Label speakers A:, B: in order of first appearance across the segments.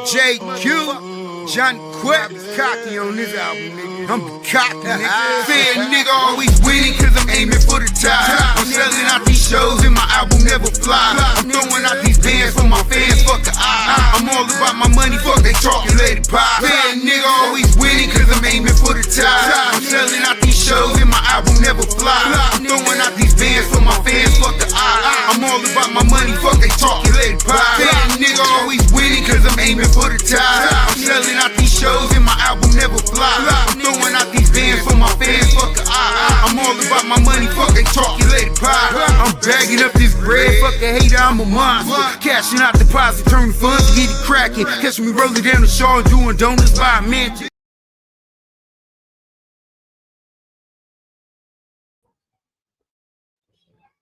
A: JQ, John Quick, cocky on this album, nigga. I'm cocky, nigga. Fair nigga always winning cause I'm aiming for the top. I'm selling out these shows and my album never fly. I'm throwing out these bands for my fans, fuck the eye. I'm all about my money, fuck they talking, let it pop. Fair nigga always winning cause I'm aiming for the top. I'm selling out these shows and my album never fly. I'm throwing out these bands for my fans, fuck the eye. I'm all about my money, fuck they talking, let it pop. Fair nigga always winning cause I'm aiming for the top. I'm selling out these shows and my album never fly. I'm throwing out these bands for my fans, fuck the eye. I'm all about my money, fuck they talking, let it pop. I'm bagging up this bread, fuck a hater, I'm a monster. Cashing out deposit, turning funds, get it cracking. Catch me rolling down the shore and doing donuts by a mansion.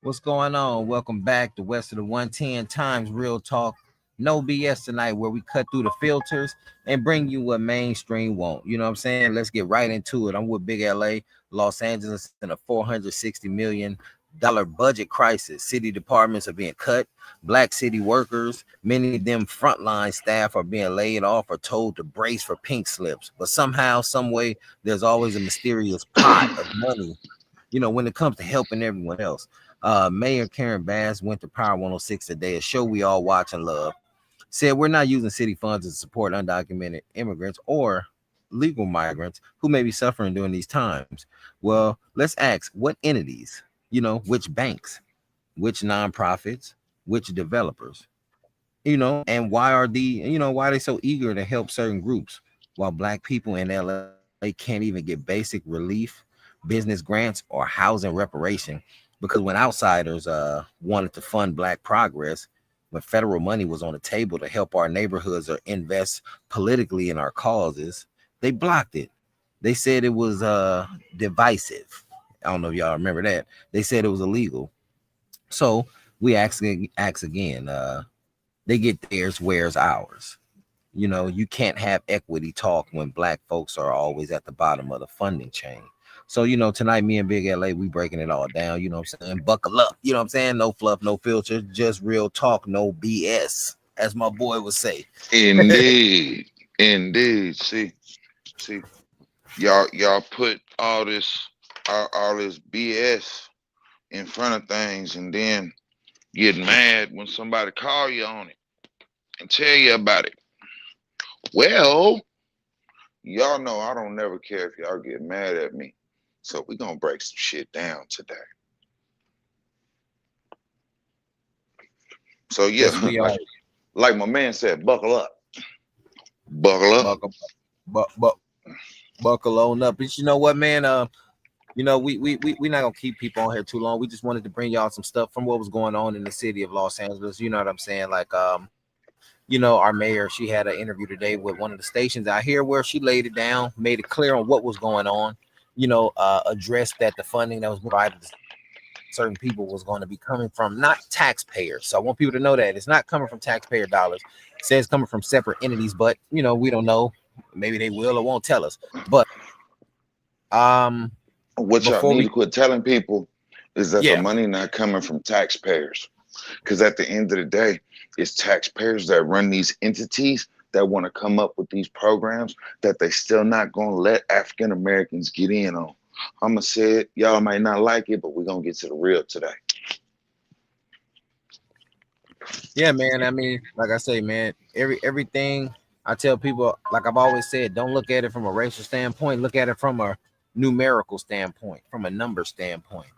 B: What's going on? Welcome back to West of the 110 Times Real Talk. No BS tonight, where we cut through the filters and bring you what mainstream won't. You know what I'm saying? Let's get right into it. I'm with Big LA, Los Angeles, in a $460 million budget crisis. City departments are being cut. Black city workers, many of them frontline staff, are being laid off or told to brace for pink slips. But somehow, some way, there's always a mysterious pot of money, you know, when it comes to helping everyone else. Mayor Karen Bass went to Power 106 today, a show we all watch and love. Said we're not using city funds to support undocumented immigrants or legal migrants who may be suffering during these times. Well, let's ask what entities, you know, which banks, which nonprofits, which developers, you know, and why are they so eager to help certain groups while Black people in LA can't even get basic relief, business grants, or housing reparation? Because when outsiders wanted to fund Black progress, when federal money was on the table to help our neighborhoods or invest politically in our causes, they blocked it. They said it was divisive. I don't know if y'all remember that. They said it was illegal. So we ask again. They get theirs, where's ours? You know, you can't have equity talk when Black folks are always at the bottom of the funding chain. So, you know, tonight, me and Big LA, we breaking it all down. You know what I'm saying? Buckle up. You know what I'm saying? No fluff, no filter, just real talk, no BS, as my boy would say.
C: Indeed. Indeed. See, y'all put all this BS in front of things and then get mad when somebody call you on it and tell you about it. Well, y'all know I don't never care if y'all get mad at me. So we're going to break some shit down today. So, yeah, like my man said, buckle up. Buckle up.
B: Buckle on up. But you know what, man? You know, we're not going to keep people on here too long. We just wanted to bring y'all some stuff from what was going on in the city of Los Angeles. You know what I'm saying? Like, you know, our mayor, she had an interview today with one of the stations out here where she laid it down, made it clear on what was going on. You know, addressed that the funding that was provided to certain people was going to be coming from not taxpayers. So I want people to know that it's not coming from taxpayer dollars. It says coming from separate entities, but you know, we don't know. Maybe they will or won't tell us. But
C: what y'all need to quit telling people is that the money not coming from taxpayers. Because at the end of the day, it's taxpayers that run these entities that want to come up with these programs that they still not going to let African Americans get in on. I'm going to say it. Y'all might not like it, but we're going to get to the real today.
B: Yeah, man. I mean, like I say, man, everything I tell people, like I've always said, don't look at it from a racial standpoint. Look at it from a numerical standpoint, from a number standpoint.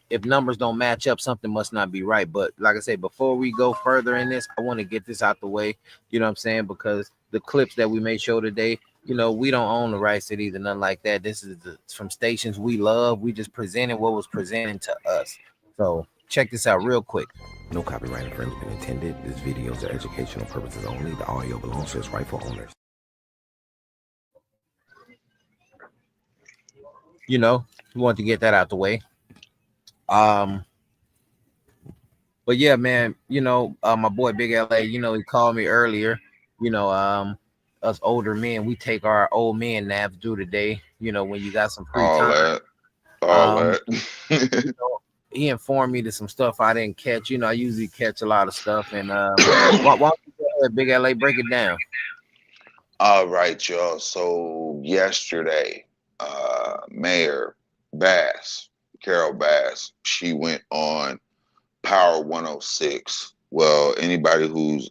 B: If numbers don't match up, something must not be right. But like I say, before we go further in this, I want to get this out the way. You know what I'm saying? Because the clips that we may show today, you know, we don't own the rights to these or nothing like that. This is from stations we love. We just presented what was presented to us. So check this out real quick. No copyright infringement intended. This video is for educational purposes only. The audio belongs to its rightful owners. You know, we want to get that out the way. But yeah, man, you know, my boy Big LA, you know, he called me earlier. You know, us older men, we take our old man naps due today. You know, when you got some free time.
C: All that.
B: You know, he informed me to some stuff I didn't catch. You know, I usually catch a lot of stuff. And why don't you ahead, Big LA, break it down.
C: All right, y'all. So yesterday, Mayor Bass, Carol Bass, she went on Power 106. Well, anybody who's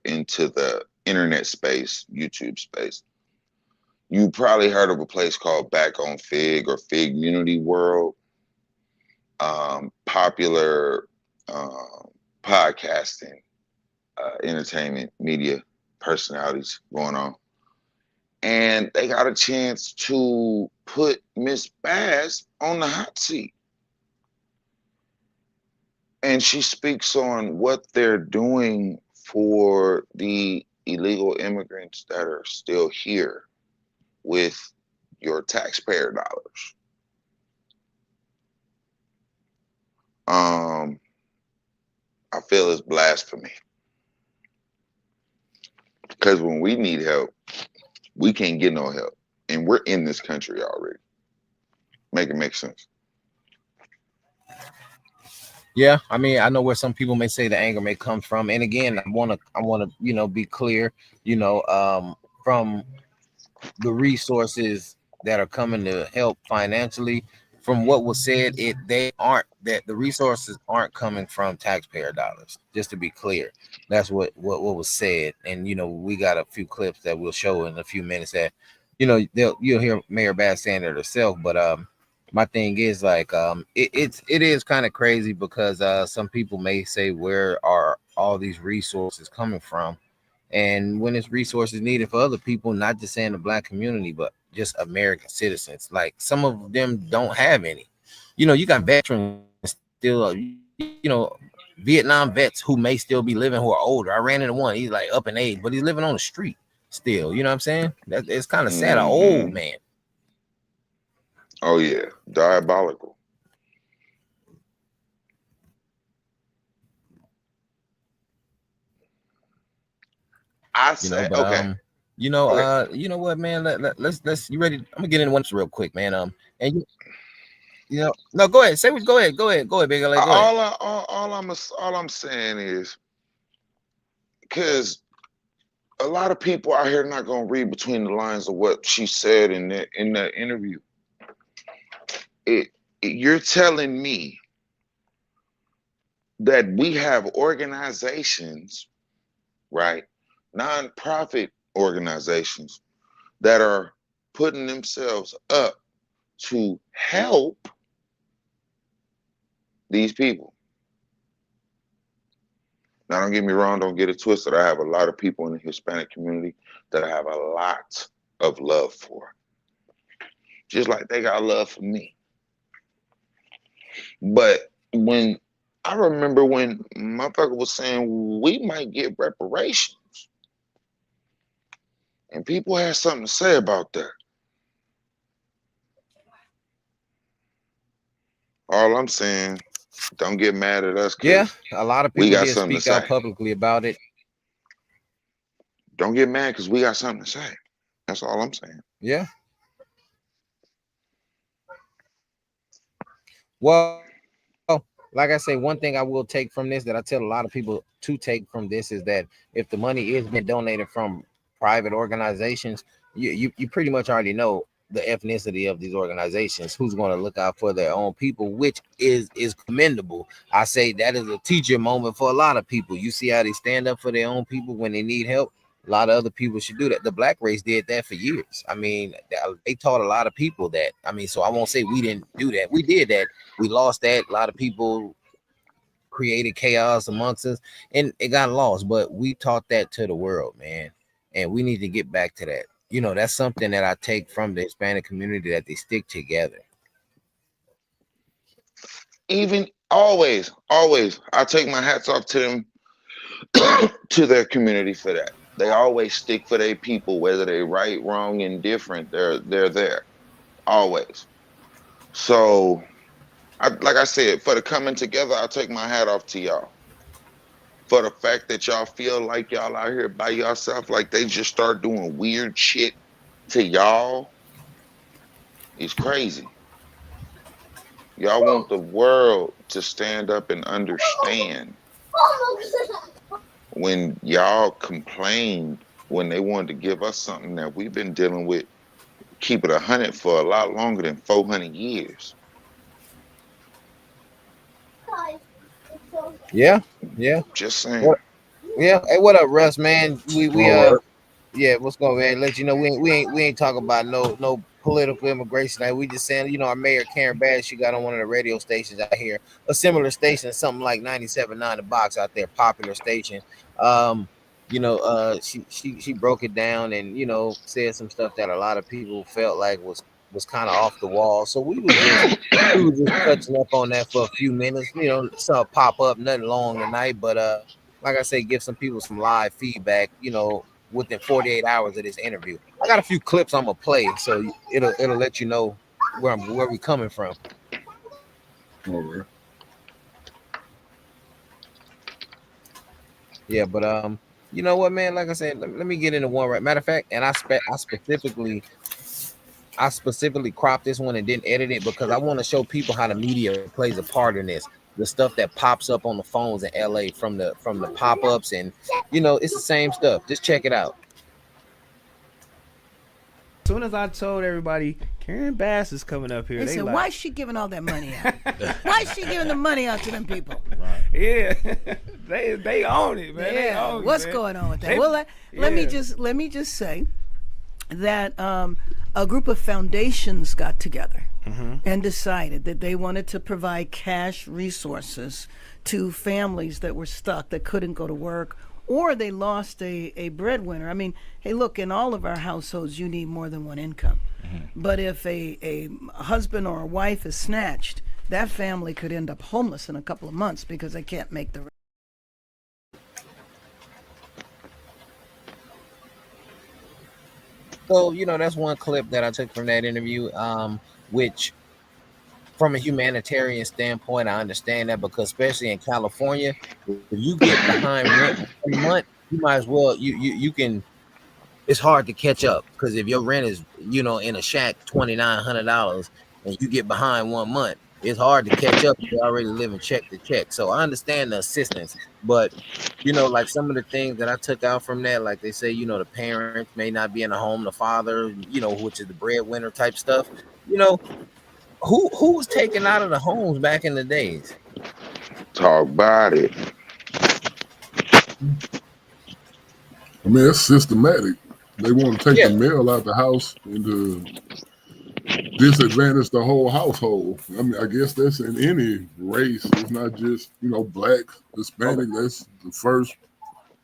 C: into the internet space, YouTube space, you probably heard of a place called Back on Fig or Fig Unity World. Popular podcasting, entertainment, media personalities going on. And they got a chance to put Miss Bass on the hot seat. And she speaks on what they're doing for the illegal immigrants that are still here with your taxpayer dollars. I feel it's blasphemy because when we need help, we can't get no help, and we're in this country already. Make it make sense.
B: Yeah, I mean, I know where some people may say the anger may come from, and again, I wanna, be clear, from the resources that are coming to help financially. From what was said, the resources aren't coming from taxpayer dollars. Just to be clear, that's what was said, and we got a few clips that we'll show in a few minutes that you'll hear Mayor Bass saying it herself, but my thing is like it is kind of crazy because some people may say where are all these resources coming from, and when it's resources needed for other people, not just saying the black community, but just American citizens. Like some of them don't have any. You got veterans still, Vietnam vets who may still be living who are older. I ran into one. He's like up in age, but he's living on the street still. You know what I'm saying? That it's kind of sad. An old man.
C: Oh yeah, diabolical. I say
B: But
C: okay.
B: you know what, man? Let's you ready? I'm gonna get into one real quick, man. And no, go ahead. Go ahead, Big LA. Go ahead.
C: All I'm saying is because a lot of people out here not gonna read between the lines of what she said in that interview. You're telling me that we have organizations, right? Nonprofit organizations that are putting themselves up to help these people. Now, don't get me wrong, don't get it twisted. I have a lot of people in the Hispanic community that I have a lot of love for, just like they got love for me. But when I remember when motherfucker was saying we might get reparations, and people had something to say about that. All I'm saying, don't get mad at us.
B: Yeah, a lot of
C: we
B: people
C: got
B: did
C: something to
B: speak out
C: say.
B: publicly about it.
C: Don't get mad because we got something to say. That's all I'm saying.
B: Yeah. Well, like I say, one thing I will take from this that I tell a lot of people to take from this is that if the money is being donated from private organizations, you pretty much already know the ethnicity of these organizations, who's going to look out for their own people, which is commendable. I say that is a teacher moment for a lot of people. You see how they stand up for their own people when they need help. A lot of other people should do that. The black race did that for years. I mean, they taught a lot of people that. I mean, so I won't say we didn't do that. We did that. We lost that. A lot of people created chaos amongst us and it got lost, but we taught that to the world, man. And we need to get back to that. That's something that I take from the Hispanic community, that they stick together.
C: Even always, I take my hats off to them, to their community for that. They always stick for their people, whether they right, wrong, indifferent. They're there always. So, like I said, for the coming together, I take my hat off to y'all. For the fact that y'all feel like y'all out here by yourself, like they just start doing weird shit to y'all, is crazy. Y'all want the world to stand up and understand when y'all complained when they wanted to give us something that we've been dealing with, keep it 100 for a lot longer than 400 years.
B: Yeah, yeah.
C: Just saying.
B: What? Yeah. Hey, what up, Russ? Man, we
D: All right.
B: yeah. What's going, man? Let you know we ain't talking about no political immigration. Like we just saying, our mayor Karen Bass, she got on one of the radio stations out here, a similar station, something like 97.9 The Box out there, popular station. Um, she broke it down and said some stuff that a lot of people felt like was kind of off the wall. So we was just touching up on that for a few minutes. Saw it pop up, nothing long tonight, but like I say, give some people some live feedback, within 48 hours of this interview. I got a few clips I'm gonna play, so it'll let you know where we coming from.
D: All right.
B: Yeah, but you know what, man? Like I said, let me get into one right. Matter of fact, and I specifically cropped this one and didn't edit it because I want to show people how the media plays a part in this. The stuff that pops up on the phones in LA from the pop-ups, and it's the same stuff. Just check it out.
E: As soon as I told everybody Karen Bass is coming up here,
F: They
E: they
F: said,
E: like,
F: why is she giving all that money out? Why is she giving the money out to them people?
E: yeah, they own it, man. They
F: Yeah,
E: own it,
F: what's
E: man.
F: going on with that?
E: They-
F: Well, let me
E: yeah.
F: just say that a group of foundations got together and decided that they wanted to provide cash resources to families that were stuck, that couldn't go to work, or they lost a breadwinner. I mean, hey, look, in all of our households, you need more than one income. But if a husband or a wife is snatched, that family could end up homeless in a couple of months because they can't make the.
B: So that's one clip that I took from that interview. Which from a humanitarian standpoint, I understand that because especially in California, if you get behind rent one month, you might as well you can. It's hard to catch up because if your rent is in a shack $2,900 and you get behind one month, it's hard to catch up. You're already living check to check. So I understand the assistance, but like some of the things that I took out from that, like they say, the parents may not be in the home, the father, which is the breadwinner type stuff. You know, who was taken out of the homes back in the days?
C: Talk about it.
D: I mean, it's systematic. They want to take
B: Yeah,
D: the mail out the house and to disadvantage the whole household. I mean, I guess that's in any race. It's not just, black,
B: okay.
D: Hispanic. That's the first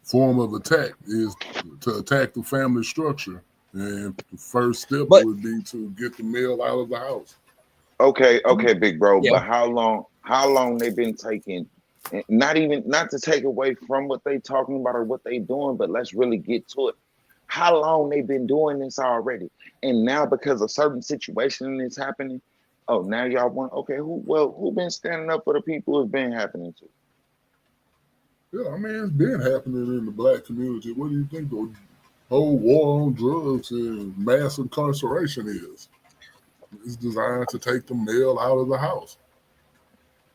D: form of attack is to attack the family structure. And the first step
B: But
D: would be to get the mail out of the house.
C: Okay, big bro.
B: yeah,
C: But how long they been taking? Not to take away from what they talking about or what they doing, but let's really get to it. How long they been doing this already? And now because a certain situation is happening, oh now y'all want okay, who been standing up for the people it's been happening to?
D: Yeah, I mean, it's been happening in the black community. What do you think the whole war on drugs and mass incarceration is? It's designed to take the mail out of the house.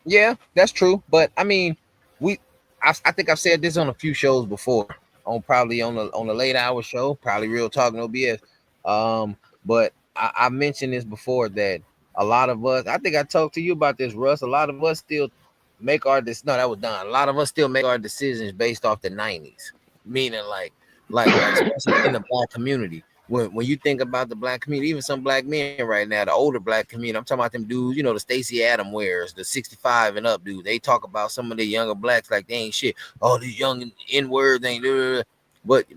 B: yeah, that's true. But I mean, we I think I've said this on a few shows before, on probably on the late hour show, probably Real Talk No BS. But I mentioned this before that a lot of us, I think I talked to you about this, Russ. A lot of us still make our no, that was done. A lot of us still make our decisions based off the 90s, meaning like especially in the black community. When you think about the black community, even some black men right now, the older black community, I'm talking about them dudes, the Stacey Adam wears, the 65 and up dudes. They talk about some of the younger blacks like they ain't shit. Oh, these young N words ain't. But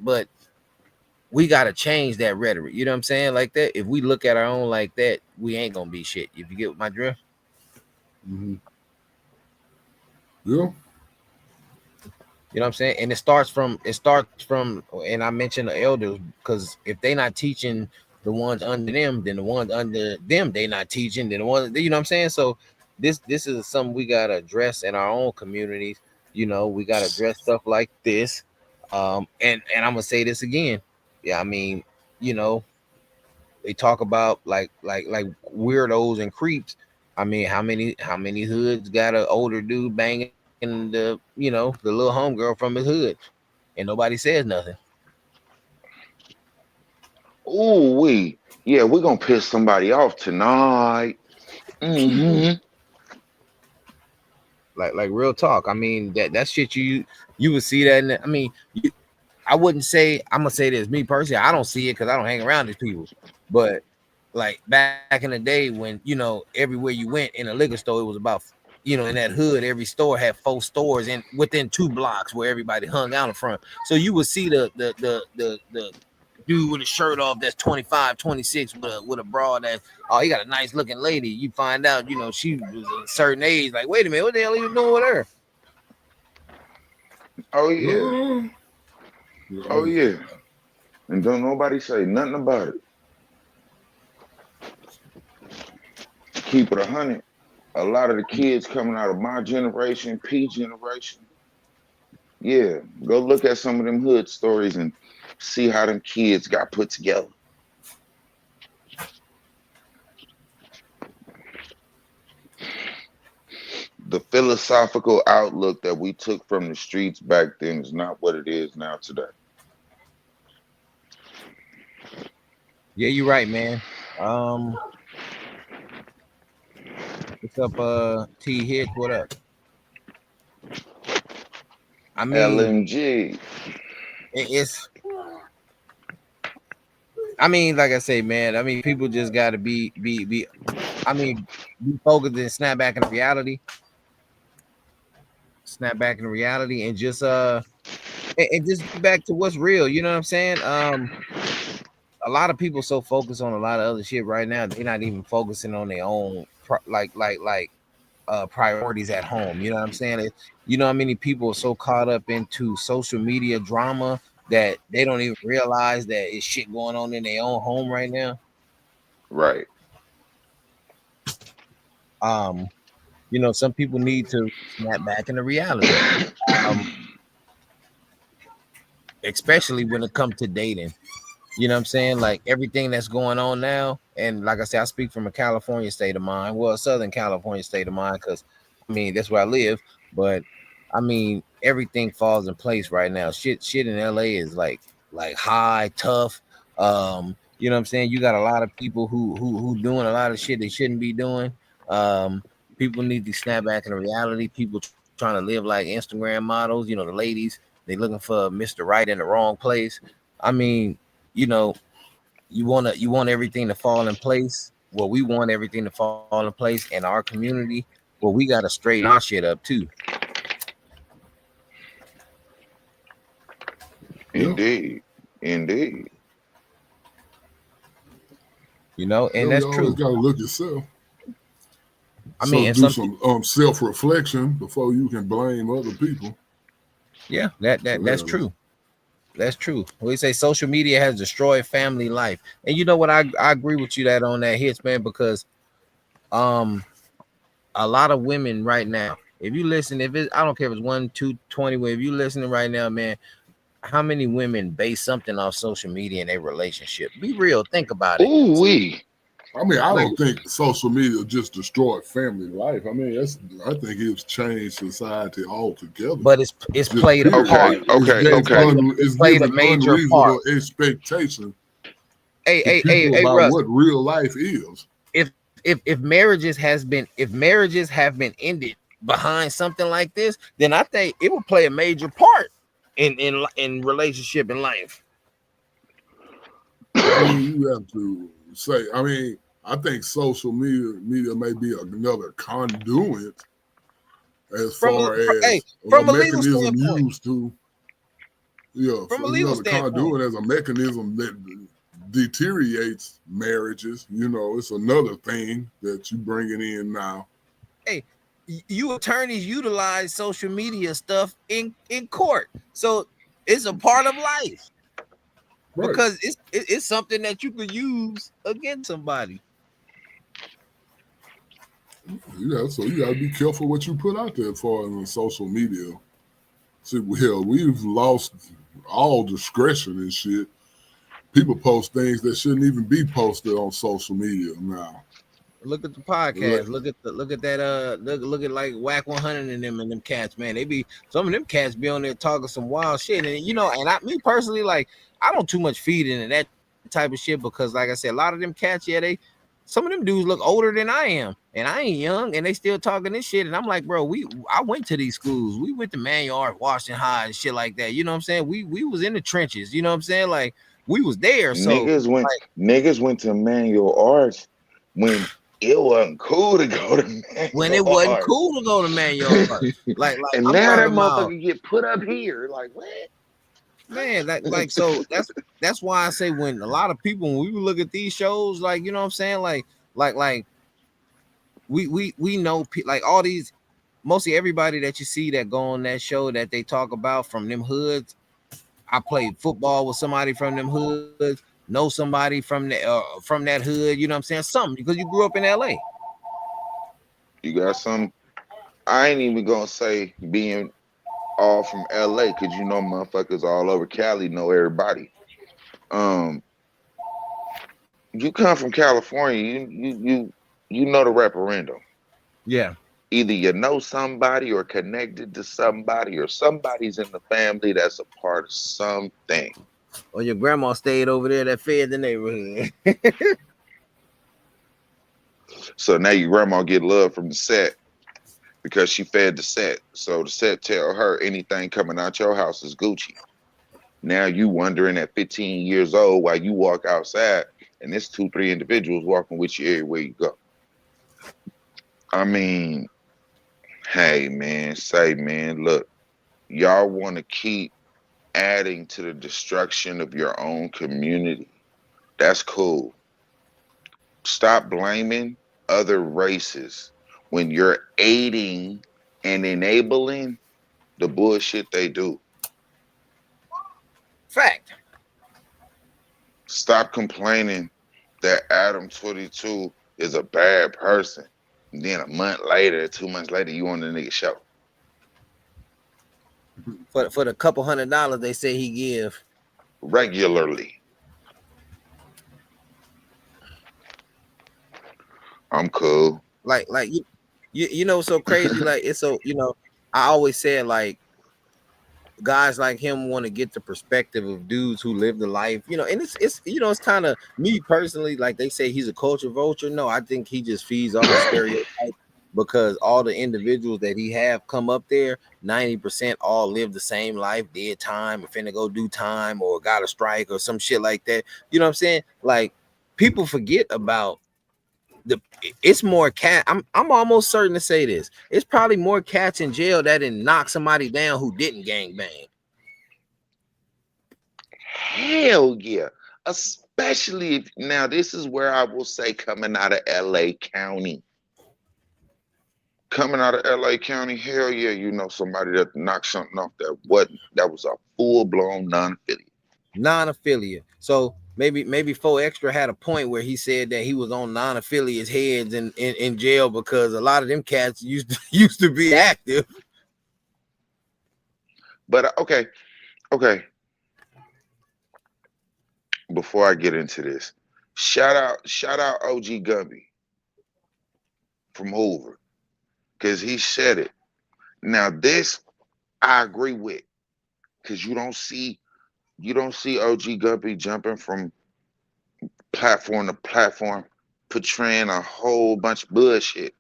B: we gotta change that rhetoric. You know what I'm saying? Like that. If we look at our own like that, we ain't gonna be shit. If you get my drift.
D: Hmm. Yeah.
B: You know what I'm saying? And it starts from and I mentioned the elders because if they not teaching the ones under them, then the ones under them they not teaching, then the ones what I'm saying? So this is something we gotta address in our own communities. We gotta address stuff like this. And I'm gonna say this again. Yeah, I mean, you know, they talk about like weirdos and creeps. I mean, how many hoods got an older dude banging the little homegirl from his hood? and nobody says nothing.
C: Ooh, yeah, we're gonna piss somebody off tonight. Mm-hmm.
B: Like real talk. I mean, that shit you would see that. I mean, I wouldn't say, I'm gonna say this. Me personally, I don't see it because I don't hang around these people. But like back in the day when everywhere you went in a liquor store, it was about in that hood, every store had 4 stores in within 2 blocks where everybody hung out in front. So you would see the dude with a shirt off that's 25, 26 with a broad that he got a nice looking lady. You find out she was a certain age. Like, wait a minute, what the hell are you doing with her?
C: Oh yeah. Oh yeah. And don't nobody say nothing about it. Keep it 100. A lot of the kids coming out of my generation, P generation, yeah, go look at some of them hood stories and see how them kids got put together. The philosophical outlook that we took from the streets back then is not what it is now today.
B: Yeah, you're right, man. What's up, T Hitch? What up? I mean,
C: LMG.
B: it's. I mean, like I say, man. I mean, people just got to be. I mean, be focused and snap back into reality. Snap back into reality, and just just get back to what's real. You know what I'm saying? A lot of people so focused on a lot of other shit right now, they're not even focusing on their own priorities at home. You know what I'm saying? You know how many people are so caught up into social media drama that they don't even realize that it's shit going on in their own home right now.
C: Right.
B: Some people need to snap back into reality. Especially when it comes to dating. You know what I'm saying? Like everything that's going on now. And like I said, I speak from a California state of mind. Well, a Southern California state of mind, because I mean that's where I live. But I mean, everything falls in place right now. Shit in LA is like high, tough. You know what I'm saying? You got a lot of people who doing a lot of shit they shouldn't be doing. People need to snap back into reality. People trying to live like Instagram models. The ladies, they looking for Mr. Right in the wrong place. I mean, you want everything to fall in place. Well, we want everything to fall in place in our community. Well, we got to straighten our shit up too.
C: Indeed. Indeed.
B: And that's
D: you
B: true.
D: always got to look yourself.
B: I mean,
D: do some self-reflection before you can blame other people.
B: Yeah, that's true. That's true. We say social media has destroyed family life, and you know what? I agree with you that on that hits, man, because a lot of women right now, if you listen, I don't care if it's 1, 2, 20, if you listening right now, man, how many women base something off social media in their relationship? Be real, think about it.
C: Ooh wee.
D: I mean, I don't think social media just destroyed family life. I mean, I think it's changed society altogether.
B: But it's played a part.
D: It's
B: played
D: given
B: a major
D: unreasonable
B: part.
D: expectation
B: Hey,
D: about
B: Russ,
D: what real life is.
B: If marriages have been ended behind something like this, then I think it will play a major part in relationship and life.
D: I mean, you have to say. I mean, I think social media may be another conduit as far as a mechanism used to. Yeah,
B: from a legal standpoint,
D: conduit as a mechanism that deteriorates marriages. It's another thing that you bringing in now.
B: Hey, you attorneys utilize social media stuff in court, so it's a part of life. Right. Because it's something that you could use against somebody.
D: Yeah, so you gotta be careful what you put out there as far as on social media. See, we've lost all discretion and shit. People post things that shouldn't even be posted on social media now.
B: Look at the podcast. Look at that. Look at like Whack 100 and them cats, man. They be some of them cats be on there talking some wild shit, and me personally, like I don't too much feed into that type of shit because, like I said, a lot of them cats, some of them dudes look older than I am, and I ain't young, and they still talking this shit, and I'm like, bro, I went to these schools. We went to Manuard, Washington High, and shit like that. You know what I'm saying? We was in the trenches. You know what I'm saying? Like we was there. So
C: niggas went to manual arts when it wasn't cool to go to manual
B: when it wasn't
C: arts.
B: cool to go to Manuard, like
C: and
B: I'm
C: now that
B: talking about,
C: motherfucker get put up here. Like what?
B: man, so that's why I say when a lot of people, when we look at these shows, like, you know what I'm saying, like we know like all these, mostly everybody that you see that go on that show that they talk about from them hoods. I played football with somebody from them hoods, know somebody from that hood, you know what I'm saying, something, because you grew up in LA.
C: You got some. I ain't even gonna say being all from LA, because motherfuckers all over Cali know everybody. You come from California, you know the referendum.
B: Yeah.
C: Either you know somebody or connected to somebody, or somebody's in the family that's a part of something.
B: Or your grandma stayed over there that fed the neighborhood.
C: So now your grandma get love from the set because she fed the set. So the set tell her anything coming out your house is Gucci. Now you wondering at 15 years old why you walk outside and there's 2-3 individuals walking with you everywhere you go. I mean, hey man, look, y'all want to keep adding to the destruction of your own community. That's cool. Stop blaming other races when you're aiding and enabling the bullshit they do.
B: Fact.
C: Stop complaining that Adam 22 is a bad person. And then a month later, 2 months later, you on the nigga show.
B: For the couple $100 they say he give.
C: Regularly. I'm cool.
B: Like you know, so crazy. Like it's so, I always said like guys like him want to get the perspective of dudes who live the life, and it's it's kind of me personally, like they say he's a culture vulture. No, I think he just feeds off the stereotype because all the individuals that he have come up there, 90% all live the same life, did time, or finna go do time, or got a strike or some shit like that. You know what I'm saying? Like people forget about it's more cat. I'm almost certain to say this. It's probably more cats in jail that didn't knock somebody down who didn't gangbang.
C: Hell yeah. Especially if, now this is where I will say coming out of LA County. Coming out of LA County, hell yeah, you know somebody that knocked something off that was a full-blown non-affiliate.
B: Non-affiliate. So maybe 4Extra had a point where he said that he was on non-affiliates heads in jail because a lot of them cats used to be active.
C: But okay. Before I get into this, shout out OG Gumby from Hoover, because he said it. Now this I agree with, because you don't see OG Gumby jumping from platform to platform, portraying a whole bunch of bullshit.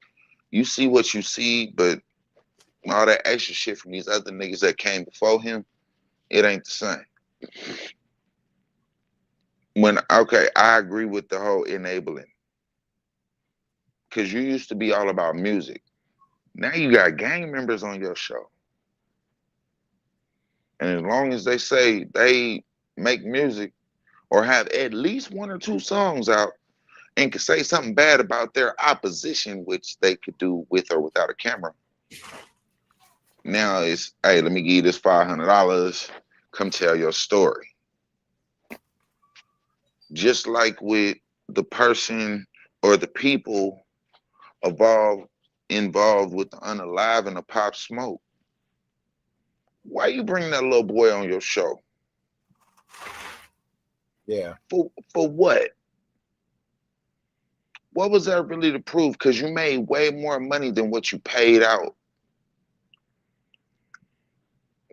C: You see what you see, but all that extra shit from these other niggas that came before him, it ain't the same. I agree with the whole enabling, because you used to be all about music. Now you got gang members on your show, and as long as they say they make music or have at least 1 or 2 songs out and can say something bad about their opposition, which they could do with or without a camera, now it's, hey, let me give you this $500, come tell your story. Just like with the person or the people involved with the Unalive and the Pop Smoke. Why you bring that little boy on your show?
B: Yeah.
C: For what? What was that really to prove? Because you made way more money than what you paid out.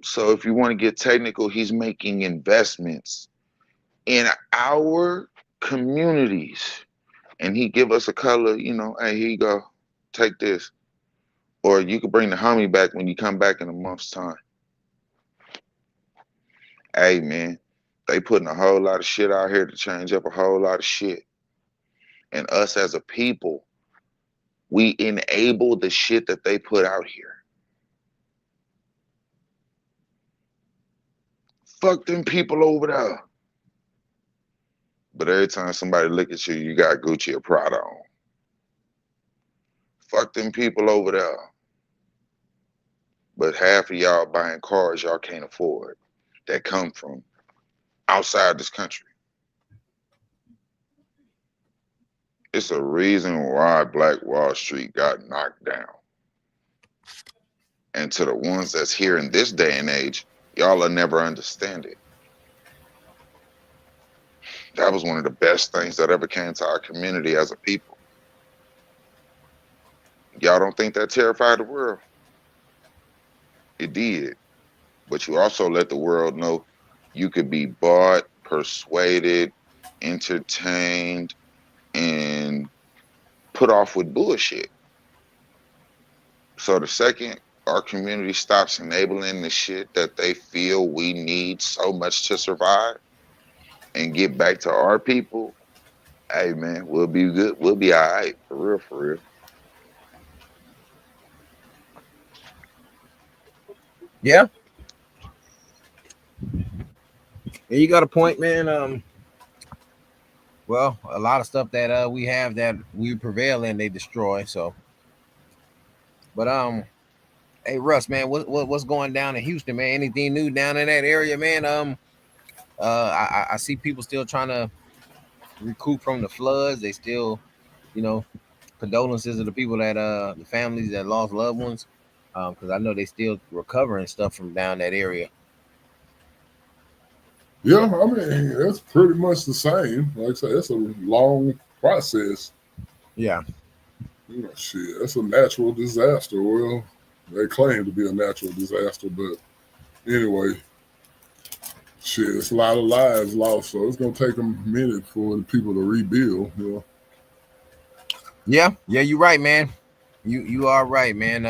C: So if you want to get technical, he's making investments in our communities. And he give us a color, you know, hey, here you go. Take this. Or you could bring the homie back when you come back in a month's time. Hey man, they putting a whole lot of shit out here to change up a whole lot of shit. And us as a people, we enable the shit that they put out here. Fuck them people over there. But every time somebody look at you, you got Gucci or Prada on. Fuck them people over there. But half of y'all buying cars y'all can't afford that come from outside this country. It's a reason why Black Wall Street got knocked down. And to the ones that's here in this day and age, y'all will never understand it. That was one of the best things that ever came to our community as a people. Y'all don't think that terrified the world? It did. But you also let the world know you could be bought, persuaded, entertained, and put off with bullshit. So the second our community stops enabling the shit that they feel we need so much to survive and get back to our people, hey man, we'll be good. We'll be all right. For real, for real.
B: Yeah. Yeah, you got a point, man. Well, a lot of stuff that we have that we prevail in, they destroy. So, but hey Russ, man, what's going down in Houston, man? Anything new down in that area, man? I see people still trying to recoup from the floods. They still, you know, condolences to the people that the families that lost loved ones, because I know they still recovering stuff from down that area.
D: Yeah, I mean, it's pretty much the same. Like I said, it's a long process.
B: Yeah.
D: You know, shit, that's a natural disaster. Well, they claim to be a natural disaster, but anyway, shit, it's a lot of lives lost, so it's gonna take a minute for the people to rebuild. You know?
B: Yeah, you're right, man. You are right, man.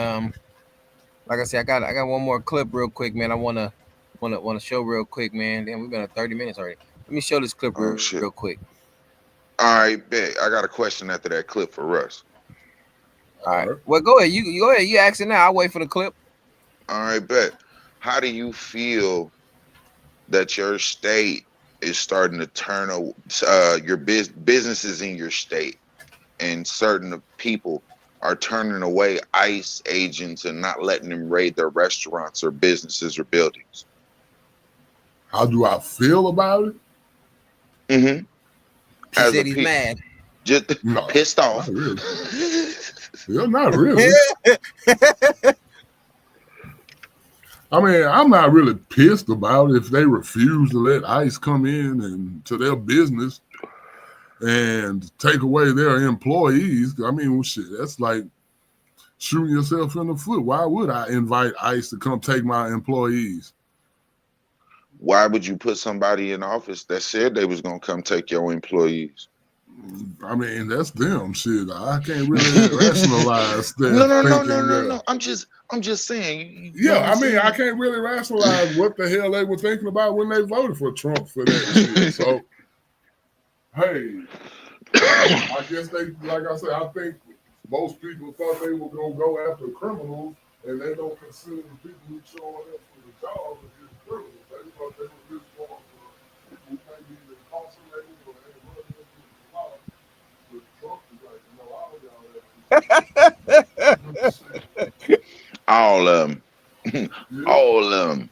B: Like I said, I got one more clip real quick, man. I wanna show real quick, man. Damn, we've been at 30 minutes already. Let me show this clip
C: Oh shit.
B: real quick.
C: All right, bet. I got a question after that clip for Russ.
B: All right. Well, go ahead. You go ahead. You asking now. I'll wait for the clip.
C: All right, bet. How do you feel that your state is starting to turn your businesses in your state and certain people are turning away ICE agents and not letting them raid their restaurants or businesses or buildings?
D: How do I feel about it?
C: Mm-hmm.
B: He said he's mad.
C: Just pissed off.
D: Not really. Yeah, not really. I mean, I'm not really pissed about it if they refuse to let ICE come in and to their business and take away their employees. I mean, well, shit, that's like shooting yourself in the foot. Why would I invite ICE to come take my employees?
C: Why would you put somebody in office that said they was gonna come take your employees?
D: I mean, that's them. Shit, I can't really rationalize that.
C: No. I'm just saying.
D: I mean, I can't really rationalize what the hell they were thinking about when they voted for Trump for that shit. So, hey, I guess they, like I said, I think most people thought they were gonna go after criminals, and they don't consider the people who showing up for the job as just criminals. They thought they were just going for people who may be incarcerated or they were running into the law. But Trump is like, no, all y'all
C: all of them.
D: Yeah.
C: All of them.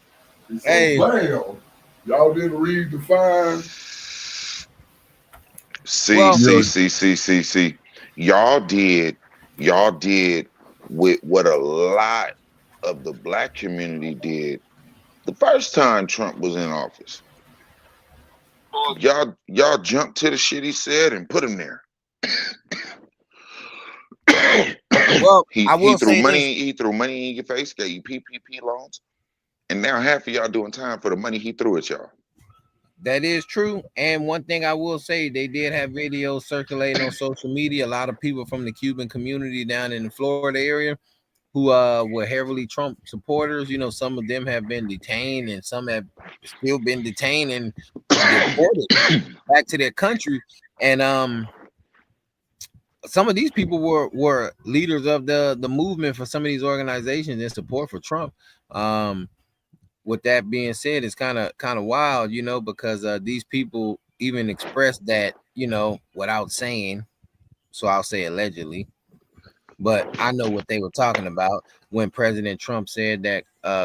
D: So, hey, bam, y'all didn't read the fine.
C: See. Y'all did with what a lot of the black community did the first time Trump was in office. Y'all jumped to the shit he said and put him there.
B: Well,
C: he
B: I
C: he
B: will
C: threw
B: say this.
C: money. He threw money in your face. Gave you PPP loans, and now half of y'all doing time for the money he threw at y'all.
B: That is true. And one thing I will say, they did have videos circulating on social media. A lot of people from the Cuban community down in the Florida area who were heavily Trump supporters. You know, some of them have been detained and some have still been detained and deported back to their country. And some of these people were leaders of the movement for some of these organizations in support for Trump. With that being said, it's kind of wild, you know, because these people even expressed that, you know, without saying, so I'll say allegedly, but I know what they were talking about when President Trump said that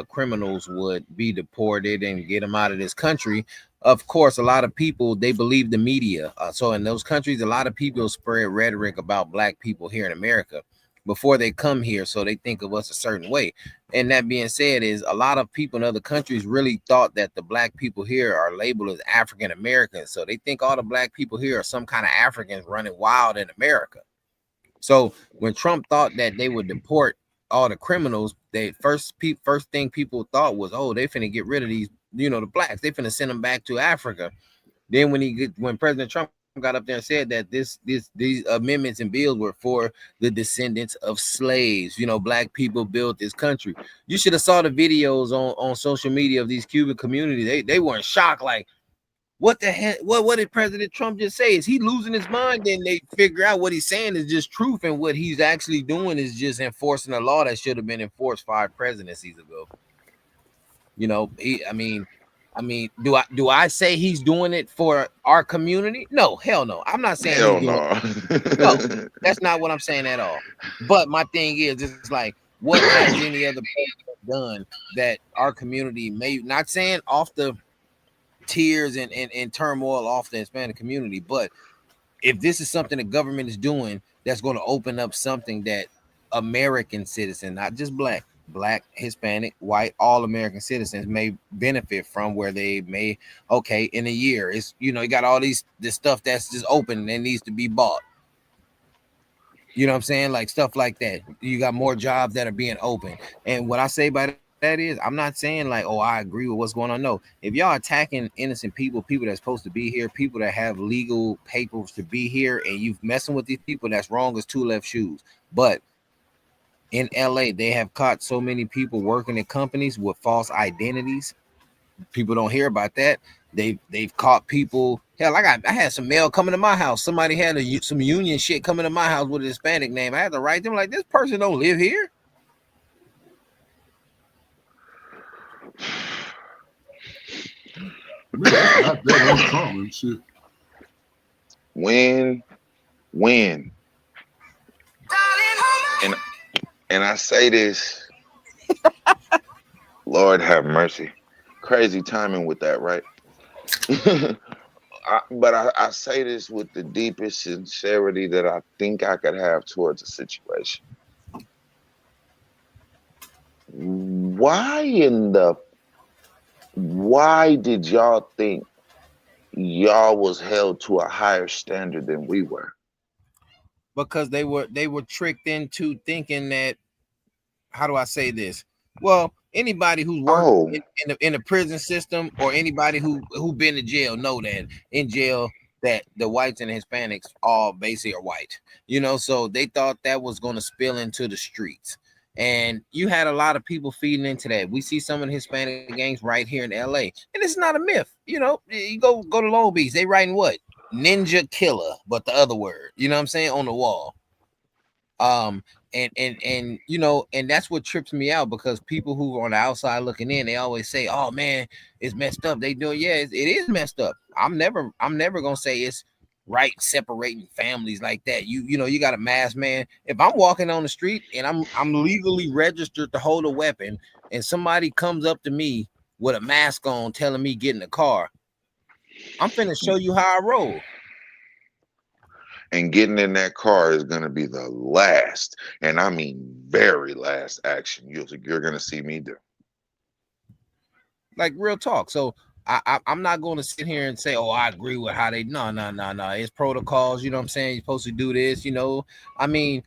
B: criminals would be deported and get them out of this country. Of course, a lot of people, they believe the media. So in those countries, a lot of people spread rhetoric about black people here in America before they come here. So they think of us a certain way. And that being said, is a lot of people in other countries really thought that the black people here are labeled as African Americans. So they think all the black people here are some kind of Africans running wild in America. So when Trump thought that they would deport all the criminals, they first thing people thought was, oh, they finna get rid of these, you know, the blacks. They finna send them back to Africa. Then when President Trump got up there and said that these amendments and bills were for the descendants of slaves, you know, black people built this country. You should have saw the videos on social media of these Cuban communities. They weren't shocked, like, what the heck? What did President Trump just say? Is he losing his mind? Then they figure out what he's saying is just truth, and what he's actually doing is just enforcing a law that should have been enforced 5 presidencies ago. You know, do I say he's doing it for our community? No, hell no. I'm not saying he's
C: Hell
B: doing
C: no.
B: it. No, that's not what I'm saying at all. But my thing is, it's like, what has any other president done that our community may not saying off the tears and turmoil off the Hispanic community, but if this is something the government is doing that's going to open up something that American citizens, not just black, Hispanic, white, all American citizens may benefit from, where they may, okay, in a year, it's, you know, you got all this stuff that's just open and needs to be bought. You know what I'm saying? Like stuff like that. You got more jobs that are being open. And what I say by that is, I'm not saying like, oh, I agree with what's going on. No, if y'all attacking innocent people that's supposed to be here, people that have legal papers to be here, and you messing with these people, that's wrong as 2 left shoes. But in LA, they have caught so many people working in companies with false identities. People don't hear about that. They've caught people. Hell, I had some mail coming to my house. Somebody had some union shit coming to my house with a Hispanic name. I had to write them like, this person don't live here.
D: Man, that's not that uncommon shit.
C: When, and I say this, Lord have mercy. Crazy timing with that, right? But I say this with the deepest sincerity that I think I could have towards a situation. Why did y'all think y'all was held to a higher standard than we were?
B: Because they were tricked into thinking that, how do I say this? Well, anybody who's worked in the prison system, or anybody who been to jail, know that in jail that the whites and the Hispanics all basically are white. You know, so they thought that was going to spill into the streets. And you had a lot of people feeding into that. We see some of the Hispanic gangs right here in LA, and it's not a myth. You know, you go to Long Beach, they writing what? Ninja killer, but the other word, you know what I'm saying, on the wall. And you know, and that's what trips me out, because people who are on the outside looking in, they always say, oh man, it's messed up. They do, yeah, it is messed up. I'm never gonna say it's right separating families like that. You know, you got a mask, man. If I'm walking on the street and I'm legally registered to hold a weapon, and somebody comes up to me with a mask on telling me get in the car, I'm finna show you how I roll.
C: And getting in that car is going to be the last, and I mean very last action you're going to see me do.
B: Like, real talk. So I'm not going to sit here and say, oh, I agree with how they, no. It's protocols. You know what I'm saying? You're supposed to do this, you know. I mean,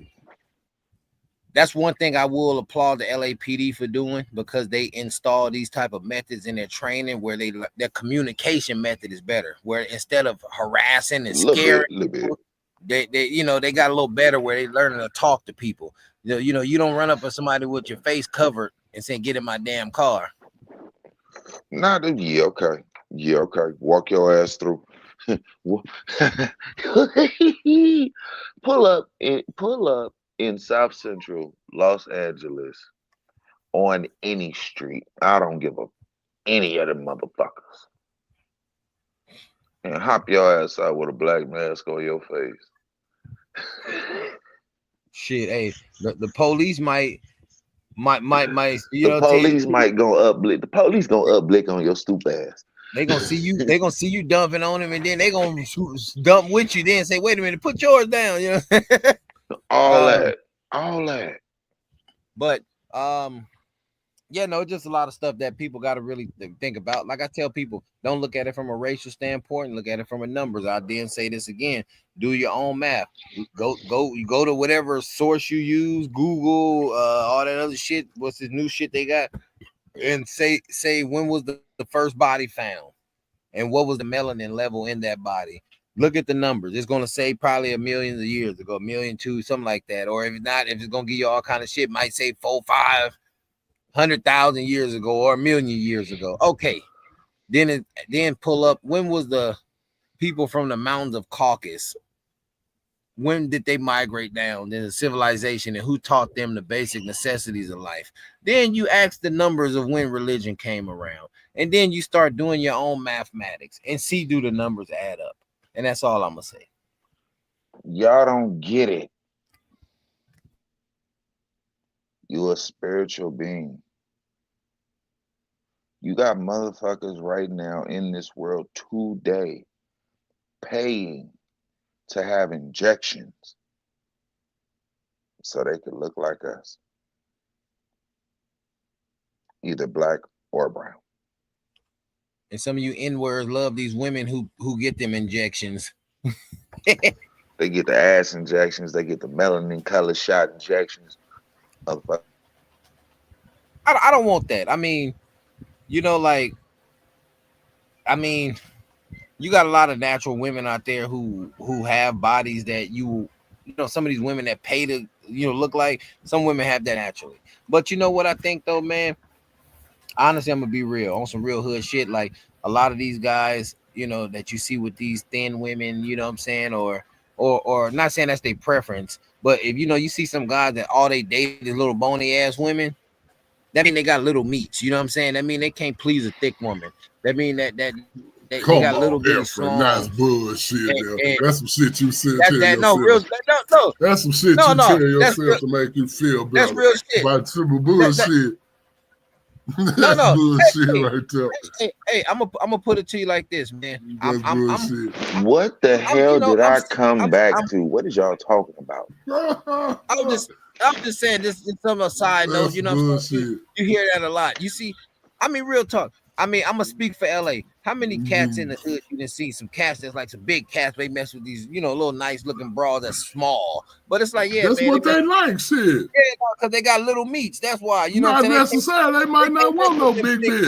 B: That's one thing I will applaud the LAPD for doing, because they install these type of methods in their training where their communication method is better. Where instead of harassing and scaring people, they they got a little better where they learning to talk to people. You don't run up on somebody with your face covered and say, "Get in my damn car."
C: Yeah, okay. Yeah, okay. Walk your ass through. Pull up in South Central Los Angeles on any street. I don't give a any of them motherfuckers. And hop your ass out with a black mask on your face.
B: Shit, hey, the police might
C: the police might go uplick. The police gonna uplick on your stupid ass.
B: They gonna see you. They gonna see you dumping on them, and then they gonna dump with you. Then say, "Wait a minute, put yours down." You know,
C: all that.
B: But yeah, no, just a lot of stuff that people got to really think about. Like I tell people, don't look at it from a racial standpoint. Look at it from a numbers. I didn't say this again. Do your own math. Go to whatever source you use, Google, all that other shit. What's this new shit they got? And say when was the first body found, and what was the melanin level in that body. Look at the numbers. It's gonna say probably a million of years ago, 1,000,002, something like that. Or if not, if it's gonna give you all kind of shit, might say 400,000 years ago or 1,000,000 years ago. Okay, then pull up, when was the people from the mountains of Caucasus? When did they migrate down in the civilization, and who taught them the basic necessities of life? Then you ask the numbers of when religion came around, and then you start doing your own mathematics and see, do the numbers add up? And that's all I'm gonna say.
C: Y'all don't get it. You're a spiritual being. You got motherfuckers right now in this world today paying to have injections so they could look like us, either black or brown.
B: And some of you N-words love these women who get them injections.
C: They get the ass injections, they get the melanin color shot injections.
B: I don't want that. I mean, you got a lot of natural women out there who have bodies that some of these women that pay to look like, some women have that naturally. But you know what I think though, man? Honestly, I'm gonna be real on some real hood shit. Like a lot of these guys, that you see with these thin women, you know what I'm saying, or not saying that's their preference, but if you see some guys that all they date is little bony ass women, that mean they got little meats. You know what I'm saying? That mean they can't please a thick woman. That mean that they got little bitty songs.
D: That's bullshit. That's some shit you said. That's some shit you tell yourself to make you feel better.
B: That's real shit.
D: By triple bullshit.
B: No.
D: Bullshit right there.
B: Hey, I'm gonna put it to you like this, man.
C: What the hell did I come back to? What is y'all talking about?
B: I'm just saying this is some side note. You know what I'm saying? You hear that a lot. You see, real talk. I'm gonna speak for LA. How many cats in the hood you didn't see? Some cats that's like some big cats. They mess with these, little nice looking bras that's small. But it's like,
D: that's
B: man,
D: what they like, shit.
B: Yeah, because they got little meats. That's why.
D: Not necessarily. They might not want no big bitch.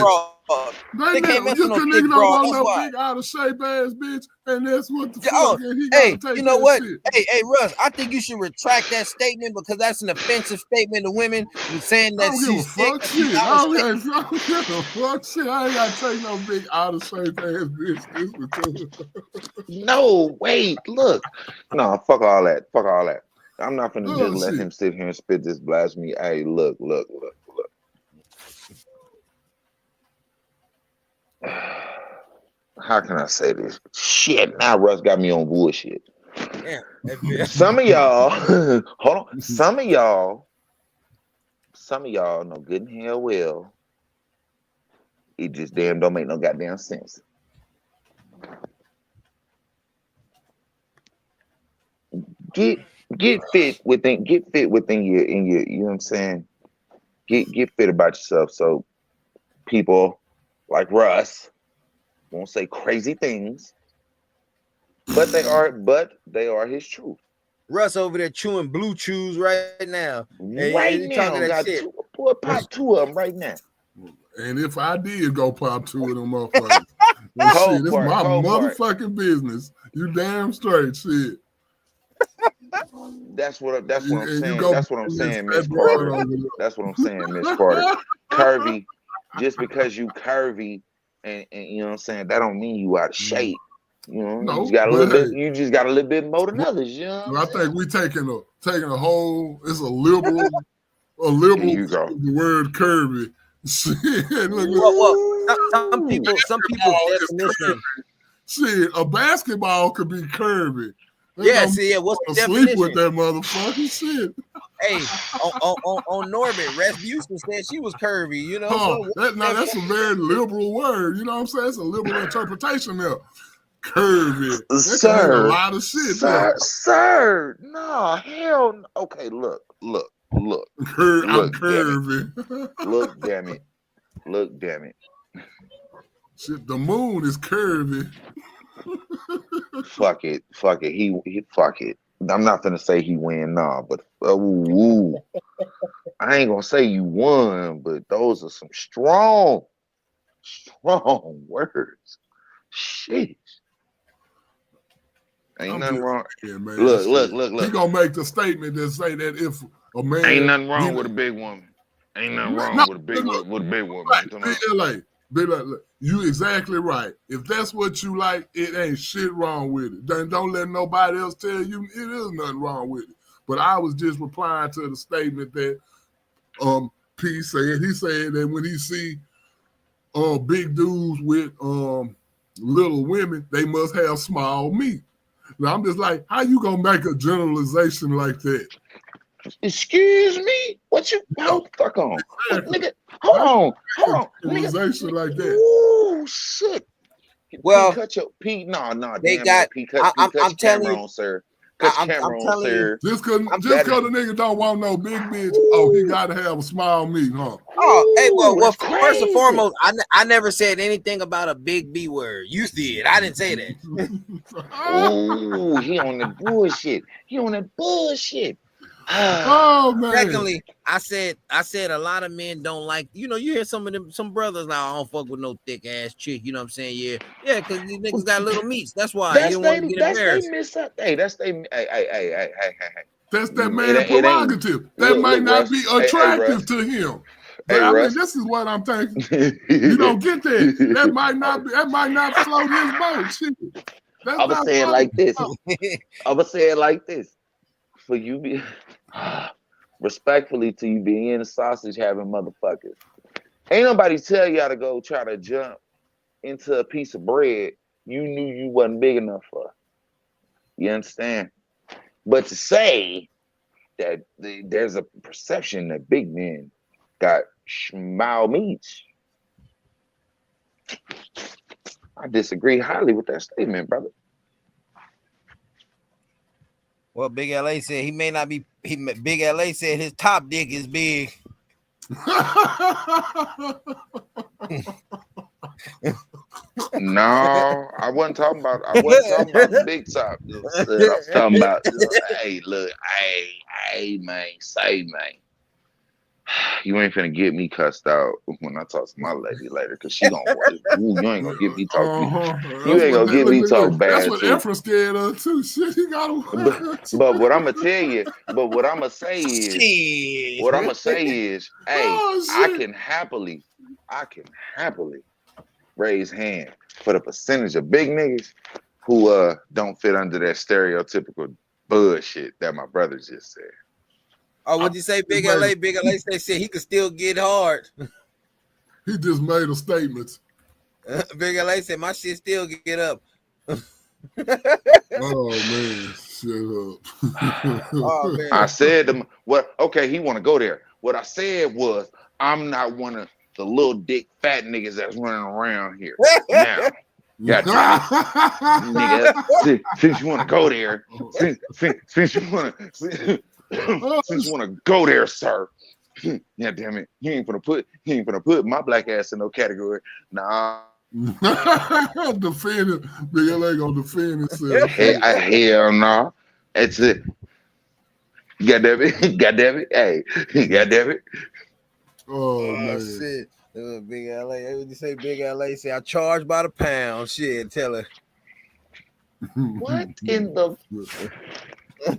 D: They can't mess with no big bra. Want no big out of shape ass bitch, and that's what the fuck.
B: Hey, you know what? Shit. Hey, Russ, I think you should retract that statement, because that's an offensive statement to women. Saying that she's sick.
D: I don't give a fuck shit. I ain't gotta take no big out of shape ass bitch.
C: No, wait, look. No, fuck all that. Fuck all that. I'm not gonna just let him sit here and spit this blasphemy. Hey, look. How can I say this? Shit, now Russ got me on bullshit.
B: Yeah.
C: Some of y'all, hold on. Some of y'all know good and hell well, it just damn don't make no goddamn sense. Get fit within your you know what I'm saying? Get fit about yourself so people like Russ won't say crazy things, but they are his truth.
B: Russ over there chewing blue chews right now.
C: Right
B: he
C: now,
B: talking that
C: got
B: shit.
C: boy, pop 2 of them right now.
D: And if I did go pop 2 of them motherfuckers, well, shit, it's my motherfucking business. You damn straight, shit.
C: That's what I'm saying.
D: That's
C: what I'm saying, Miss Carter. That's what I'm saying, Miss Carter. Curvy, just because you curvy and you know what I'm saying, that don't mean you out of shape. You know,
D: no,
C: you just got a little bit. You just got a little bit more than others. You know,
D: I think we taking a whole. It's a liberal. The word curvy.
B: Some people's definition.
D: Shit, a basketball could be curvy.
B: What's the definition?
D: Sleep with that motherfucker. Shit.
B: Hey, on Norbit, Rasmussen said she was curvy. You know,
D: that's a very liberal word. You know what I'm saying? It's a liberal interpretation there. Curvy. That can mean a lot of shit.
C: Sir. No, hell no. Okay, look.
D: I'm curvy.
C: Look, damn it.
D: Shit, the moon is curvy.
C: Fuck it. He fuck it. I'm not gonna say he win, but I ain't gonna say you won, but those are some strong words. Shit. Ain't nothing wrong. Look.
D: He gonna make the statement that say that if a man
C: ain't nothing wrong with a big woman. Ain't nothing wrong with a big woman.
D: Right. You exactly right. If that's what you like, it ain't shit wrong with it. Then don't let nobody else tell you it is nothing wrong with it. But I was just replying to the statement that P said. He said that when he see big dudes with little women, they must have small meat. Now I'm just like, how you gonna make a generalization like that?
C: Excuse me? What you fuck on? Nigga, hold on.
D: Generalization like that.
C: Oh shit.
B: Well,
C: Pete, no.
B: They got. I'm telling you,
C: sir.
B: I'm telling you,
D: just because the nigga don't want no big bitch, he got to have a small meat, huh?
B: Oh, hey, well, first and
C: crazy.
B: Foremost, I never said anything about a big B word. You did. I didn't say that.
C: Oh, he on the bullshit.
D: Oh man.
B: Secondly, I said a lot of men don't like, you hear some brothers now, I don't fuck with no thick ass chick, you know what I'm saying? Yeah, because these niggas got little meats. That's why you don't want to get embarrassed.
C: That's
D: that man prerogative. That might not be attractive to him. But I mean, this is what I'm thinking. You don't get that. That might not float his boat. Shit.
C: I'm gonna say it like this. For you be respectfully to you being in the sausage having motherfuckers. Ain't nobody tell y'all to go try to jump into a piece of bread you knew you wasn't big enough for. You understand? But to say that there's a perception that big men got small meats, I disagree highly with that statement, brother.
B: Well, Big LA said he may not be. Big LA said his top dick is big.
C: No, I wasn't talking about the big top. I was talking about, hey, look, hey, man, you ain't finna get me cussed out when I talk to my lady later, cause she gonna work. You ain't gonna get me talking. You ain't gonna get me talk bad.
D: That's what Efra's scared of too. Shit, he gotta work.
C: But what I'm gonna tell you, what I'm gonna say is, hey, I can happily raise hand for the percentage of big niggas who don't fit under that stereotypical bullshit that my brother just said.
B: Oh, what'd you say, Big LA? Big LA said he could still get hard.
D: He just made a statement.
B: Big LA said my shit still get up.
D: Oh man, shut up.
B: Oh, man.
C: I said to him, what? Okay, he want to go there. What I said was, I'm not one of the little dick fat niggas that's running around here. Now, nigga, since you want to go there, since you want to go there, sir. Yeah, damn it, he ain't gonna put my black ass in no category. Nah.
D: Defend it. Big LA gonna defend himself.
C: Hell no. It's it. Goddamn it. Goddamn it. Hey, goddamn it.
D: Oh,
B: Oh
D: man.
B: shit. Big LA. Hey, what you say, Big LA? Say I charge by the pound. Shit, tell her.
C: What in the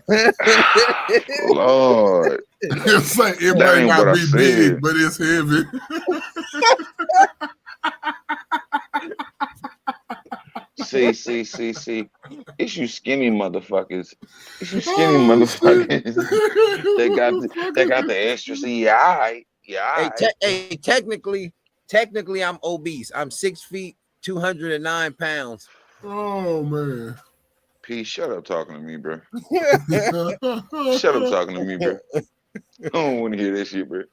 B: Hey,
C: Lord?
D: It
C: That
D: may
C: ain't what
D: not
C: I
D: be big,
C: said.
D: but it's heavy.
C: See. It's you skinny motherfuckers. It's you skinny motherfuckers. They got the extra. See, yeah, all right. Yeah, all right.
B: technically, I'm obese. I'm 6 feet, 209 pounds.
D: Oh, man.
C: P, shut up talking to me, bro. Shut up talking to me, bro. I don't want to hear that shit, bro.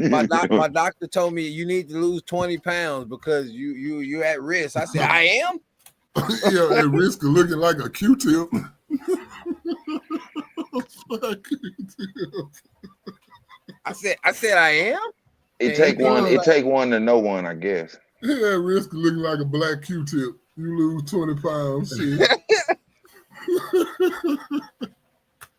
B: My doctor told me you need to lose 20 pounds because you're at risk. I said, I am.
D: Yeah, at risk of looking like a Q-tip.
B: I said I am.
C: It take one to know one, I guess.
D: Yeah, at risk of looking like a black Q-tip. You lose 20 pounds. Shit.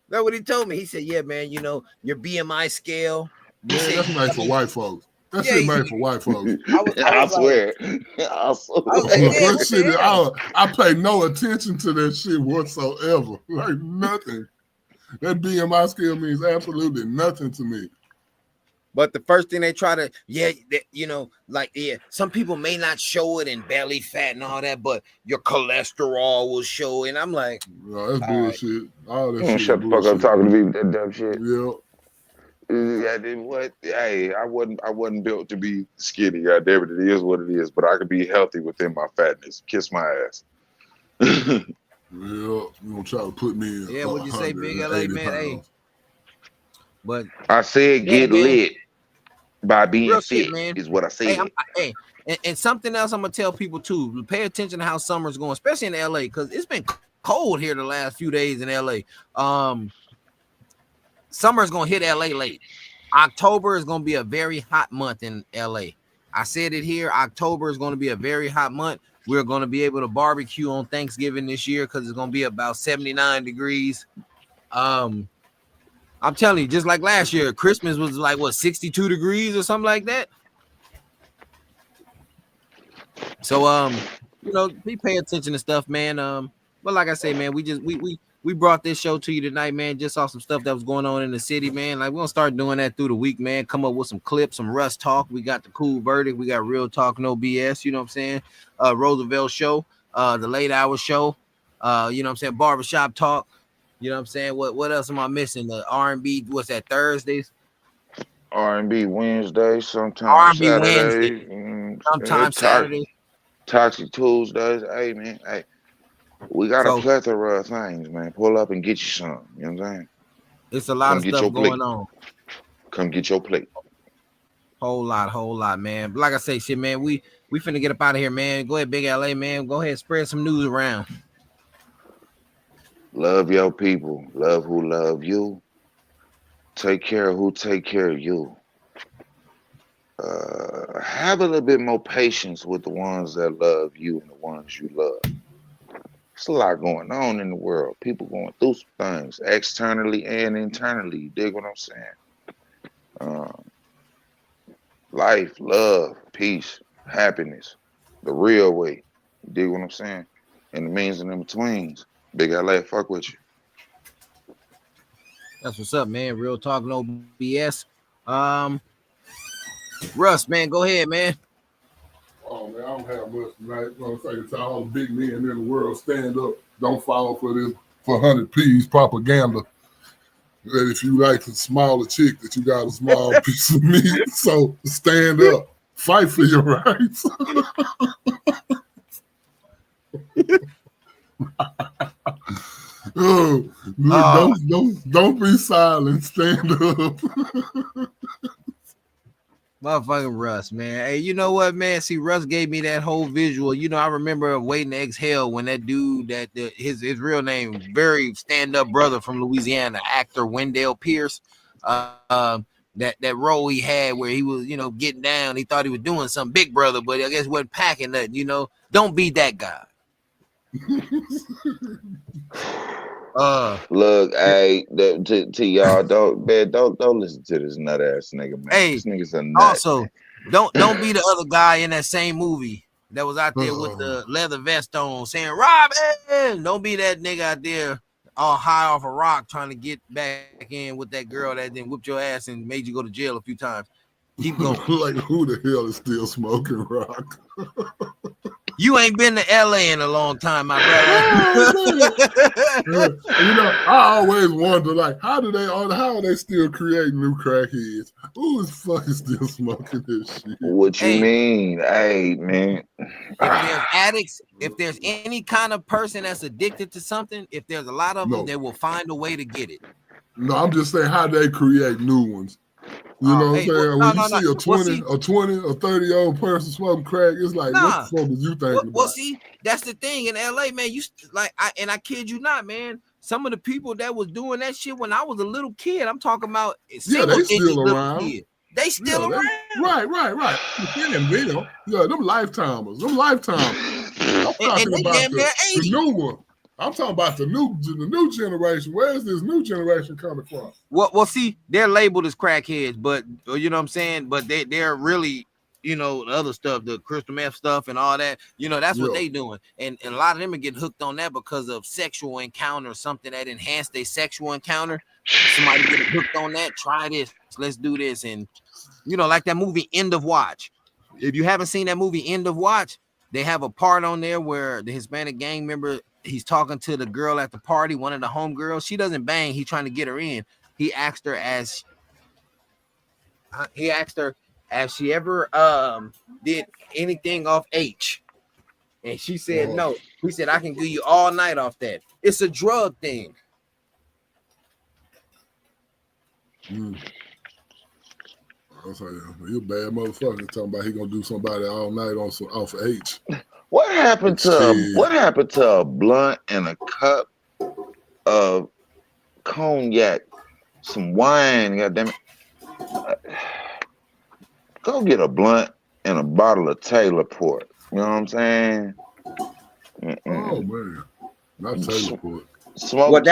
B: That's what he told me. He said, "Yeah, man, you know your BMI scale."
D: Man, that's made for white folks. That
B: Yeah,
D: shit made for white folks.
C: I swear. I swear.
D: That shit, I pay no attention to that shit whatsoever. Like nothing. That BMI scale means absolutely nothing to me.
B: But the first thing they try to, some people may not show it in belly fat and all that, but your cholesterol will show. And I'm like,
D: no, that's bullshit. All that shit.
C: Shut the fuck up talking to me with that dumb shit.
D: Yeah.
C: What? Hey, I wasn't built to be skinny. God damn it, it is what it is. But I could be healthy within my fatness. Kiss my ass.
D: Yeah, you gonna try to put me in.
B: Yeah, what'd you say, Big LA man? Hey, but
C: I said get lit by being
B: real
C: fit
B: shit, man.
C: is what I said.
B: And something else I'm gonna tell people too. Pay attention to how summer's going, especially in LA, because it's been cold here the last few days in LA. Summer's gonna hit LA late. October is gonna be a very hot month in LA. I said it here. October is gonna be a very hot month. We're gonna be able to barbecue on Thanksgiving this year because it's gonna be about 79 degrees. I'm telling you, just like last year, Christmas was like 62 degrees or something like that. So we pay attention to stuff, man. But like I say, man, we brought this show to you tonight, man. Just saw some stuff that was going on in the city, man. Like we're gonna start doing that through the week, man. Come up with some clips, some Russ talk. We got the cool verdict, we got real talk, no BS, you know what I'm saying? Roosevelt show, the late hour show, you know what I'm saying, barbershop talk, you know what I'm saying? What else am I missing? The R&B, what's that, Thursdays?
C: R&B Wednesday, sometimes
B: R&B
C: Saturday,
B: Wednesday, sometimes Saturday.
C: Toxic Tuesdays. Hey man, hey. We got a plethora of things, man. Pull up and get you some. You know what I'm saying?
B: It's a lot of stuff going on.
C: Come get your plate.
B: Whole lot, man. But like I say, shit, man, we finna get up out of here, man. Go ahead, Big LA, man. Go ahead, spread some news around.
C: Love your people. Love who love you. Take care of who take care of you. Have a little bit more patience with the ones that love you and the ones you love. There's a lot going on in the world. People going through some things externally and internally. You dig what I'm saying? Life, love, peace, happiness, the real way. You dig what I'm saying? And the means and in betweens. Big LA, fuck with you.
B: That's what's up, man. Real talk, no BS. Russ, man, go ahead, man.
D: Oh man, I don't have much tonight. I'm gonna say to all the big men in the world, stand up. Don't fall for this 100 P's propaganda. That if you like to smile a chick, that you got a small piece of meat. So stand up. Fight for your rights. Don't be silent. Stand up.
B: Motherfucking Russ, man. Hey, you know what, man? See, Russ gave me that whole visual. You know, I remember Waiting to Exhale when that dude, his real name, very stand-up brother from Louisiana, actor Wendell Pierce, that role he had where he was, getting down. He thought he was doing some Big Brother, but I guess he wasn't packing nothing, Don't be that guy.
C: Look, hey, to y'all, don't listen to this nut ass nigga, man.
B: Hey,
C: This nigga's a nut.
B: also, don't be the other guy in that same movie that was out there with the leather vest on saying Robin. Don't be that nigga out there all high off a rock trying to get back in with that girl that then whipped your ass and made you go to jail a few times. Keep going.
D: Like, who the hell is still smoking rock?
B: You ain't been to LA in a long time, my brother.
D: You know, I always wonder, like, how are they still creating new crackheads? Who is fucking still smoking this shit?
C: What you mean? Hey, man.
B: If there's addicts, if there's any kind of person that's addicted to something, if there's a lot of them, they will find a way to get it.
D: No, I'm just saying how they create new ones. You know what I'm saying? When you see a 20 or 30-year-old person smoking crack, it's like, what the fuck is you thinking about?
B: Well, see, that's the thing in LA, man. You like, I kid you not, man. Some of the people that was doing that shit when I was a little kid, I'm talking about.
D: They still around.
B: They still around.
D: Right. Yeah, them lifetimers. I'm talking about the new one. I'm talking about the new generation. Where is this new generation coming from?
B: Well, see, they're labeled as crackheads, but you know what I'm saying? But they're really, you know, the other stuff, the crystal meth stuff and all that, you know, that's what they doing. And a lot of them are getting hooked on that because of sexual encounter, something that enhanced their sexual encounter. Somebody getting hooked on that, try this, let's do this. And, you know, like that movie End of Watch. If you haven't seen that movie End of Watch, they have a part on there where the Hispanic gang member, he's talking to the girl at the party, one of the homegirls. She doesn't bang. He's trying to get her in. He asked her has she ever did anything off H, and she said no. He said, I can give you all night off that. It's a drug thing.
D: I'll tell you, you're a bad motherfucker talking about he gonna do somebody all night off H.
C: What happened to a blunt and a cup of cognac, some wine? Goddamn it! Go get a blunt and a bottle of Taylor Port. You know what I'm saying?
D: Oh man, not Taylor Port.
C: Smoke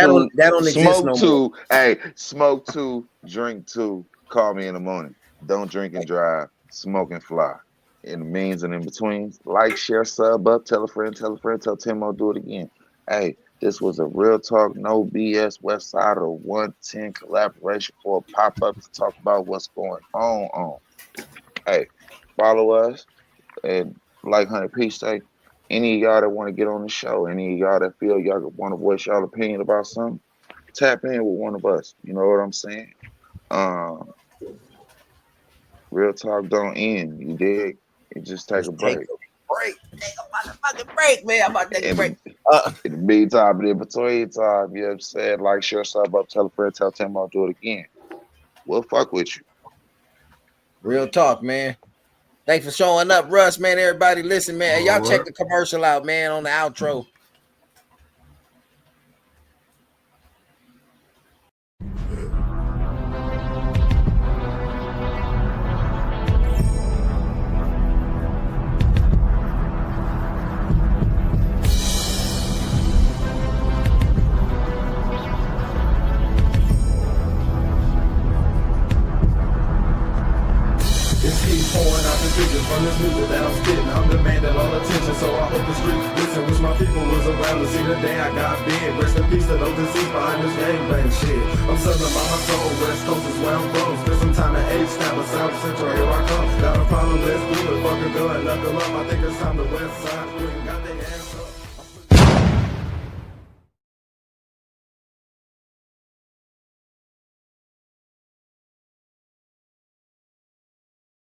B: two.
C: Hey, smoke two, drink two. Call me in the morning. Don't drink and drive. Smoke and fly. In the means and in betweens, like, share, sub up, tell a friend, tell Timo, do it again. Hey, this was a Real Talk, No BS West Side of 110 collaboration for a pop-up to talk about what's going on. Hey, follow us, and like Honey Peach say, any of y'all that want to get on the show, any of y'all that feel y'all want to voice y'all opinion about something, tap in with one of us. You know what I'm saying? Real talk don't end. You dig? You just take a break.
B: Take a motherfucking break, man. I'm about to take a break.
C: In the meantime, in between time, you know what I'm saying? Like, share, sub up, tell a friend, tell Timo, do it again. We'll fuck with you.
B: Real talk, man. Thanks for showing up, Russ, man. Everybody listen, man. Y'all check the commercial out, man, on the outro.
G: From this music that I'm spitting, I'm demanding all attention, so I hope the streets listen. Wish my people was around to see the day I got big. Rest in peace to those deceased behind this gangbang shit. I'm southern by my soul, West Coast is where I'm from. Spend some time at H-Town, but South Central, here I come. Got a problem, let's do it, fuck a gun, knuckle up. I think it's time to West Side, got their ass up.